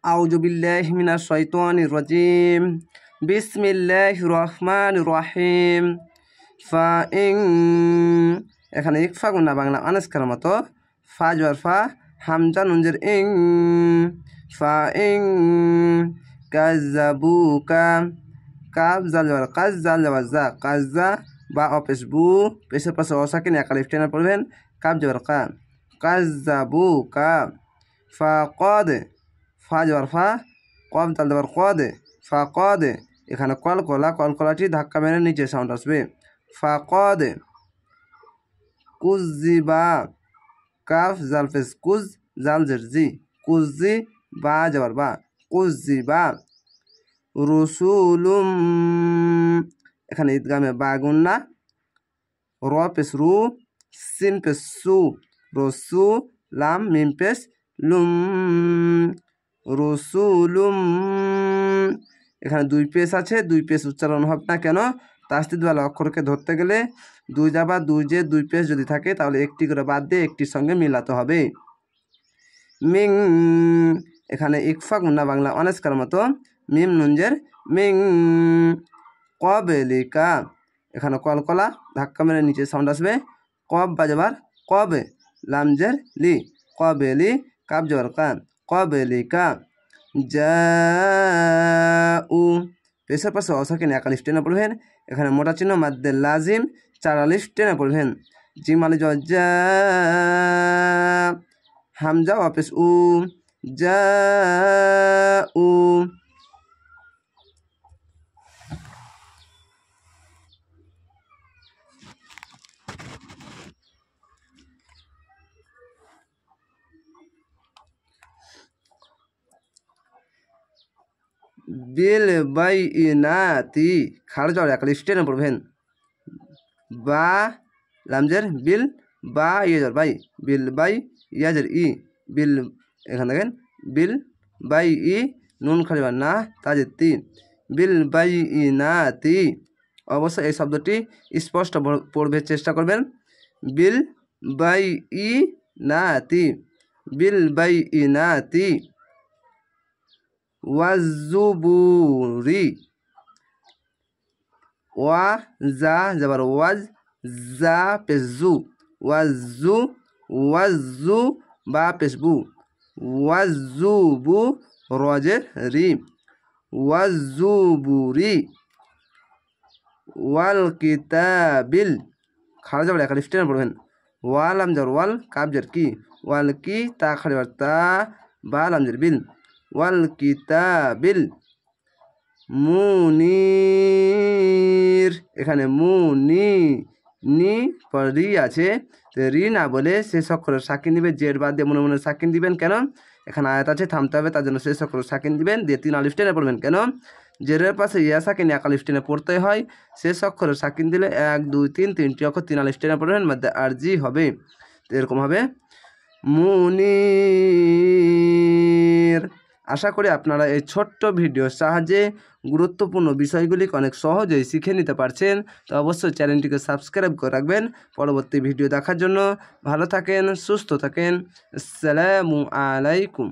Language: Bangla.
আউযু বিল্লাহি মিনাশ শাইতানির রাজিম। বিসমিল্লাহির রহমানির রহিম। ফাইন, এখানে ইকফা গুণা বাংলা আনাস্কার মতো। ফা জবর ফা, হামজা নুনজের ইং। ফাইন কাযাবুকা, কাফ জাল জবর কাজ, জাল জবর জা, কাজা। বা অপেশ বু, পেশের পাশে অসাকিন এক আলিফ টেনে পড়বেন। কাফ জবর কা, কাযাবুকা। ফাকদ, ফা জবর ফা, কফ জাল জবর কদ, ফাকদ। এখানে কলকলা, কলকলাটি ধাক্কা মেরে নিচে সাউন্ড আসবে। ফাকদ কুযিবা, কাফ জাল পেশ কুজ, জাল জের জি, কুজি। বা জবর বা, কুযিবা। রুসুলুম, এখানে ঈদগামে বা গুন্না। র পেশ রু, সিন পেশ সু, রসু। লাম মিম পেশ লুম, রসুলুম। এখানে দুই পেশ আছে, দুই পেশ উচ্চারণ হবে না কেন? তাসদিদ ওয়ালা অক্ষরকে ধরতে গেলে দুই জাবা দুই যে দুই পেশ যদি থাকে তাহলে একটি করে বাদ দিয়ে একটির সঙ্গে মিলাতে হবে। মিং, এখানে ইকফা গুন্না বাংলা অনাস্কার মতো। মিম নুনজের মিং। কবেলিকা, এখানে কলকলা ধাক্কা মেরে নিচে সাউন্ড আসবে। কব বাজাবার কবে, লামজের লি, কবেলি। কাব জবর কা, কবেলিকা। জাউ, পেশের পাশে অসাকিন এক আলিফ টেনে পড়বেন। এখানে মোটা চিহ্ন মাদ্দে লাজিম 4 আলিফ টেনে পড়বেন। জিম আলি জা, হামজা অপেশ উ, জাউ। বিল বাইনাতি, খাড় জড় এক আলিফ টেনে পড়বেন। বা লামজের বিল, বা ইয়াজর বাই, বিল বাই ইয়াজর ই, বিল। এখানে দেখেন বিল বাই ই, নুন খাড়িবার না, তাজের তি, বিল বাই ইনাতি। অবশ্যই এই শব্দটি স্পষ্ট পড়বে চেষ্টা করবেন। বিল বাই ই নাতি, বিল বাই ইনাতি। ওয়াজুবুরি, ওয়া জা জবর ওয়াজ, জা পেশ জু, ওয়াজু। ওয়াজু বা পেশ বু, ওয়াজুবু রজের রি, ওয়াজুবুরি। ওয়াল কিতাবিল, খাড়া জবর এক আলিফ টেনে পড়বেন। ওয়াল আমজর ওয়াল, কাব জের কি, ওয়াল কি। তা খাড়িবার তা, বা লামজের বিল, ওয়াল কিতাবিল। মুনির, এখানে মুনি, নি পর রি আছে, তো রি না বলে শেষ অক্ষরের সাকিন দিবে। জের বাদ দিয়ে মনে মনে সাকিন দিবেন কেন? এখানে আয়াত আছে, থামতে হবে, তার জন্য শেষ অক্ষরের সাকিন দিবেন, দিয়ে 3 আলিফ টেনে পড়বেন কেন? জেরের পাশে ইয়া সাকিন এক আলিফ টেনে পড়তে হয়। শেষ অক্ষরের সাকিন দিলে 1 2 3, 3টি অক্ষর 3 আলিফ টেনে পড়বেন, মধ্যে আরজি হবে। তো এরকম হবে মুনির। আশা করি আপনারা এই ছোট্ট ভিডিওর সাহায্যে গুরুত্বপূর্ণ বিষয়গুলি অনেক সহজেই শিখে নিতে পারছেন। তো অবশ্যই চ্যানেলটিকে সাবস্ক্রাইব করে রাখবেন পরবর্তী ভিডিও দেখার জন্য। ভালো থাকেন, সুস্থ থাকেন। আসসালামু আলাইকুম।